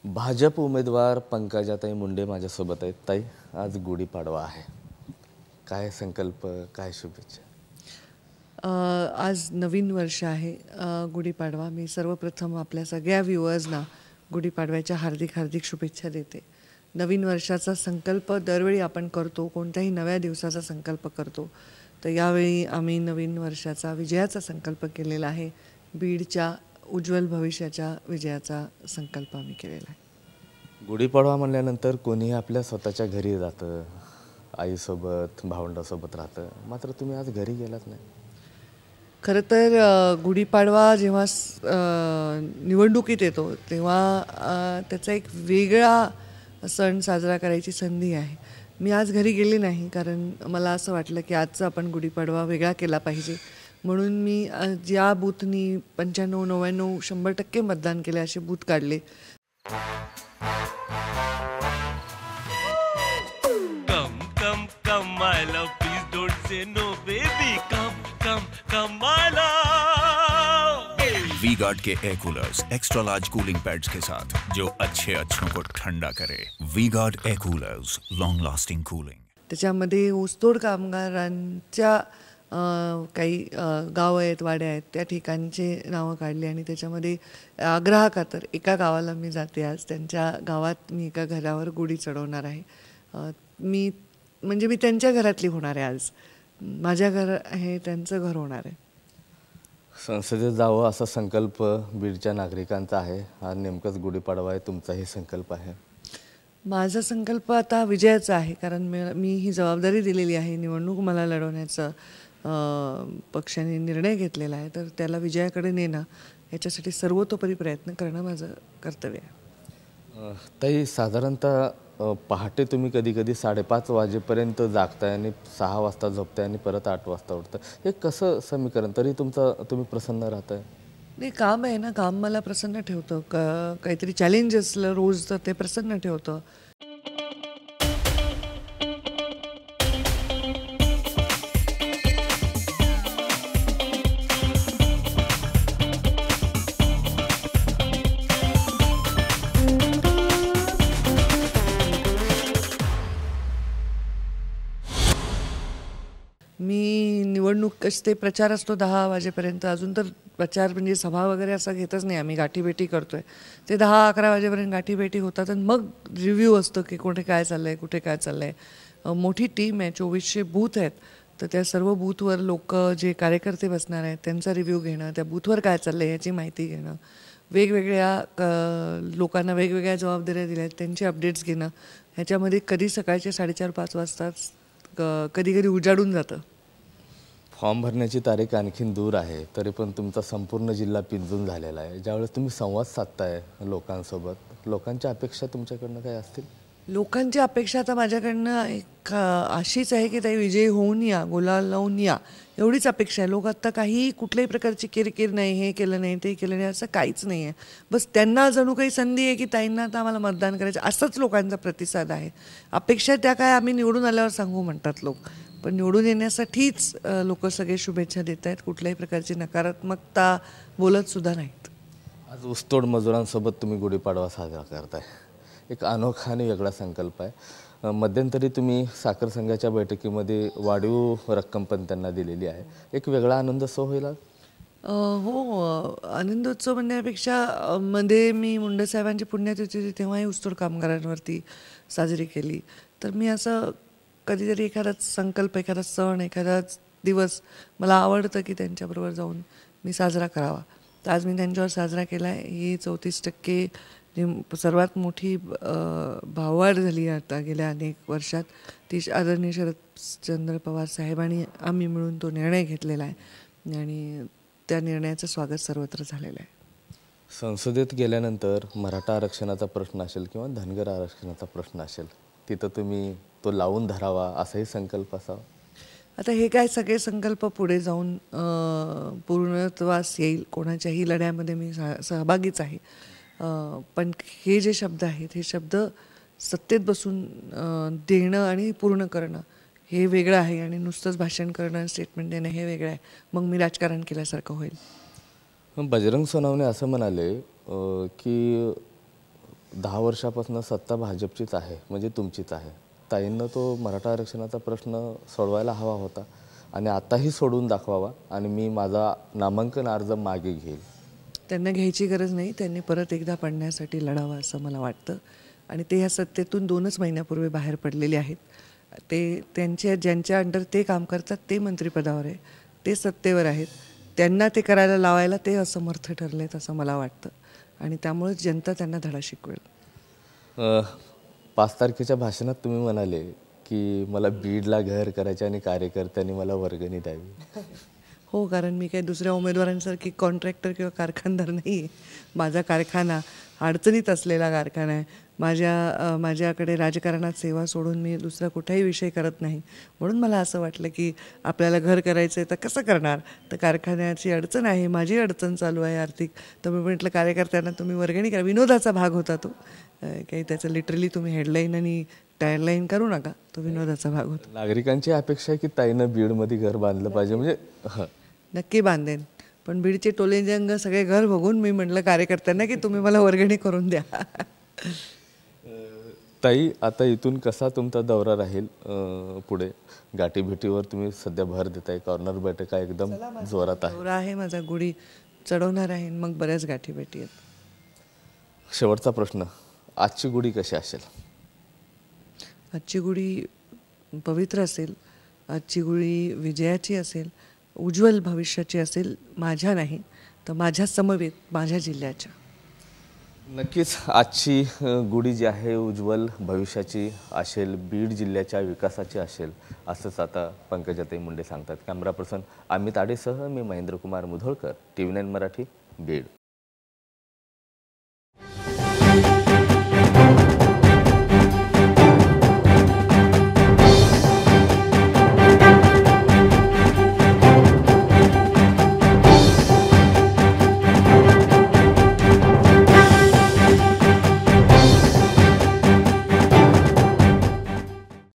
भाजप उमेदवार पंकजाताई मुंडे माझ्यासोबत आहेत. ताई, आज गुढीपाडवा आहे. काय संकल्प, काय शुभेच्छा? आज नवीन वर्ष आहे, गुढीपाडवा. मी सर्वप्रथम आपल्या सगळ्या व्ह्युअर्सना गुढीपाडव्याच्या हार्दिक हार्दिक शुभेच्छा देते. नवीन वर्षाचा संकल्प दरवेळी आपण करतो, कोणत्याही नव्या दिवसाचा संकल्प करतो. तर यावेळी आम्ही नवीन वर्षाचा विजयाचा संकल्प केलेला आहे. बीडच्या उज्ज्वल भविष्याच्या विजयाचा संकल्प आम्ही केलेला आहे. गुढीपाडवा म्हणल्यानंतर कोणीही आपल्या स्वतःच्या घरी जातं, आईसोबत भावंडासोबत राहतं. मात्र तुम्ही आज घरी गेलात नाही. खरं तर गुढीपाडवा जेव्हा निवडणुकीत येतो तेव्हा त्याचा एक वेगळा सण साजरा करायची संधी आहे. मी आज घरी गेले नाही, कारण मला असं वाटलं की आजचा आपण गुढीपाडवा वेगळा केला पाहिजे. म्हणून मी ज्या बूथनी 95, 99, 100% मतदान केले असे बूथ काढले. वी-गार्ड के air coolers extra large cooling pads के साथ जो अच्छों को ठंडा करे. V Guard air coolers, long lasting cooling. त्याच्यामध्ये ऊसतोड कामगारांच्या काही गावं आहेत, वाड्या आहेत, त्या ठिकाणचे नावं काढली आणि त्याच्यामध्ये आग्रहाखातर एका गावाला मी जाते. आज त्यांच्या गावात मी एका घरावर गुढी चढवणार आहे. मी त्यांच्या घरातली होणार आहे. आज माझ्या घर आहे, त्यांचं घर होणार आहे. संसदेत जावं असा संकल्प बीडच्या नागरिकांचा आहे. आज नेमकंच गुढीपाडवा आहे, तुमचाही संकल्प आहे. माझा संकल्प आता विजयाचा आहे, कारण मी ही जबाबदारी दिलेली आहे. निवडणूक मला लढवण्याचा पक्षाने निर्णय घेतलेला आहे, तर त्याला विजयाकडे नेणं, याच्यासाठी सर्वतोपरी प्रयत्न करणं माझं कर्तव्य आहे. ताई, साधारणतः पहाटे तुम्ही कधी कधी 5:30 वाजेपर्यंत जागताय आणि 6 वाजता झोपताय आणि परत 8 वाजता उठताय. हे कसं समीकरण? तरी तुम्ही प्रसन्न राहताय? नाही, काम आहे ना, काम मला प्रसन्न ठेवतं. काहीतरी चॅलेंज असलं रोज तर ते प्रसन्न ठेवतं. मी निवडणूक असते, प्रचार असतो 10 वाजेपर्यंत. अजून तर प्रचार म्हणजे सभा वगैरे असं घेतच नाही आम्ही, गाठीभेटी करतोय. ते 10-11 वाजेपर्यंत गाठीभेटी होतात आणि मग रिव्ह्यू असतं की कुठे काय चाललं आहे, कुठे काय चाललं आहे. मोठी टीम आहे, 2400 बूथ आहेत. तर त्या सर्व बूथवर लोक, जे कार्यकर्ते बसणार आहेत, त्यांचा रिव्ह्यू घेणं, त्या बूथवर काय चाललं आहे याची माहिती घेणं, वेगवेगळ्या लोकांना वेगवेगळ्या जबाबदाऱ्या दिल्या आहेत त्यांची अपडेट्स घेणं. ह्याच्यामध्ये कधी सकाळचे 4:30-5 वाजता कधी कधी उजाडून जातं. फॉर्म भरण्याची तारीख आणखीन दूर आहे, तरी पण तुमचा संपूर्ण जिल्हा पिंजून झालेला आहे. ज्यावेळेस तुम्ही संवाद साधताय लोकांसोबत, लोकांच्या अपेक्षा तुमच्याकडनं काय असतील? लोकांची अपेक्षा आता माझ्याकडनं एक अशीच आहे की ताई विजयी होऊन या, गुलाल लावून या, एवढीच अपेक्षा आहे. लोक आत्ता काही कुठल्याही प्रकारची किरकिर नाही, हे केलं नाही, ते केलं नाही, असं काहीच नाही आहे. बस त्यांना जणू काही संधी आहे की ताईंना आता आम्हाला मतदान करायचं, असंच लोकांचा प्रतिसाद आहे. अपेक्षा त्या काय आम्ही निवडून आल्यावर सांगू म्हणतात लोक, पण निवडून येण्यासाठीच लोक सगळे शुभेच्छा देत आहेत. कुठल्याही प्रकारची नकारात्मकता बोलत सुद्धा नाहीत. आज ऊसतोड मजुरांसोबत तुम्ही गुढीपाडवा साजरा करताय. एक अनोखा आणि वेगळा संकल्प आहे. मध्यंतरी तुम्ही साखर संघाच्या बैठकीमध्ये वाढीव रक्कम पण त्यांना दिलेली आहे. एक वेगळा आनंदोत्सव होईल? हो, आनंदोत्सव म्हणण्यापेक्षा मध्ये मी मुंडे साहेबांची पुण्यतिथी होती तेव्हाही ऊसतोड कामगारांवरती साजरी केली. तर मी असं कधीतरी एखादा संकल्प, एखादा सण, एखादा दिवस मला आवडतं की त्यांच्याबरोबर जाऊन मी साजरा करावा. तर आज मी त्यांच्यावर साजरा केला आहे. ही 34% सर्वात मोठी भाववाढ झाली आता गेल्या अनेक वर्षात. ती आदरणीय शरदचंद्र पवार साहेबांनी आम्ही मिळून तो निर्णय घेतलेला आहे आणि त्या निर्णयाचं स्वागत सर्वत्र झालेलं आहे. संसदेत गेल्यानंतर मराठा आरक्षणाचा प्रश्न असेल किंवा धनगर आरक्षणाचा प्रश्न असेल, तिथं तुम्ही तो लावून धरावा असाही संकल्प असावा. आता हे काय सगळे संकल्प पुढे जाऊन पूर्णत्वास येईल. कोणाच्याही लढ्यामध्ये मी सहभागीच आहे. पण हे जे शब्द आहेत, हे शब्द सत्तेत बसून देणं आणि पूर्ण करणं हे वेगळं आहे आणि नुसतंच भाषण करणं, स्टेटमेंट देणं हे वेगळं आहे. मग मी राजकारण केल्यासारखं होईल. बजरंग सोनवणे असं म्हणाले की 10 वर्षापासून सत्ता भाजपचीच आहे, म्हणजे तुमचीच आहे. ताईंना तो मराठा आरक्षणाचा प्रश्न सोडवायला हवा होता आणि आताही सोडून दाखवावा आणि मी माझा नामांकन अर्ज मागे घेईल. त्यांना घ्यायची गरज नाही, त्यांनी परत एकदा पडण्यासाठी लढावं असं मला वाटतं. आणि ते ह्या सत्तेतून 2च महिन्यापूर्वी बाहेर पडलेले आहेत. ते ज्यांच्या अंडर ते काम करतात ते मंत्रिपदावर आहे, ते सत्तेवर आहेत. त्यांना ते करायला लावायला ते असमर्थ ठरलेत असं मला वाटतं आणि त्यामुळेच जनता त्यांना धडा शिकवेल. 5 तारखेच्या भाषणात तुम्ही म्हणाले की मला बीडला घर करायचे आणि कार्यकर्त्यांनी मला वर्गणी द्यावी. हो, कारण मी काही दुसऱ्या उमेदवारांसारखी कॉन्ट्रॅक्टर किंवा कारखानदार नाही आहे. माझा कारखाना अडचणीत असलेला कारखाना आहे. माझ्याकडे राजकारणात सेवा सोडून मी दुसरा कुठलाही विषय करत नाही. म्हणून मला असं वाटलं की आपल्याला घर करायचं आहे तर कसं करणार, तर कारखान्याची अडचण आहे, माझी अडचण चालू आहे आर्थिक. तर मी म्हटलं कार्यकर्त्यांना तुम्ही वर्गणी करा. विनोदाचा भाग होता तो, काही त्याचं लिटरली तुम्ही हेडलाईन आणि टायरलाईन करू नका, तो विनोदाचा भाग होता. नागरिकांची अपेक्षा आहे की ताईनं बीडमध्ये घर बांधलं पाहिजे, म्हणजे नक्की बांधेन, पण बीडचे टोलेजंग सगळे घर बघून मी म्हटलं कार्यकर्त्यांना की तुम्ही मला वर्गणी करून द्या. ताई, आता इथून कसा तुमचा दौरा राहील पुढे? गाठीभेटीवर तुम्ही सध्या भर देताय, कॉर्नर बैठका एकदम जोरात आहे. दौरा आहे माझा, गुढी चढवणार आहे, मग बऱ्याच गाठीभेटी आहेत. शेवटचा प्रश्न, आजची गुढी कशी असेल? आजची गुढी पवित्र असेल, आजची गुढी विजयाची असेल, उज्ज्वल भविष्याची असेल. माझ्या नाही तर माझ्या समवेत माझ्या जिल्ह्याच्या. नक्कीच आजची गुढी जी आहे उज्ज्वल भविष्याची असेल, बीड जिल्ह्याच्या विकासाची असेल, असंच आता पंकजाताई मुंडे सांगतात. कॅमेरा पर्सन अमित आडेसह मी महेंद्रकुमार मुधोळकर, TV9 मराठी, बीड.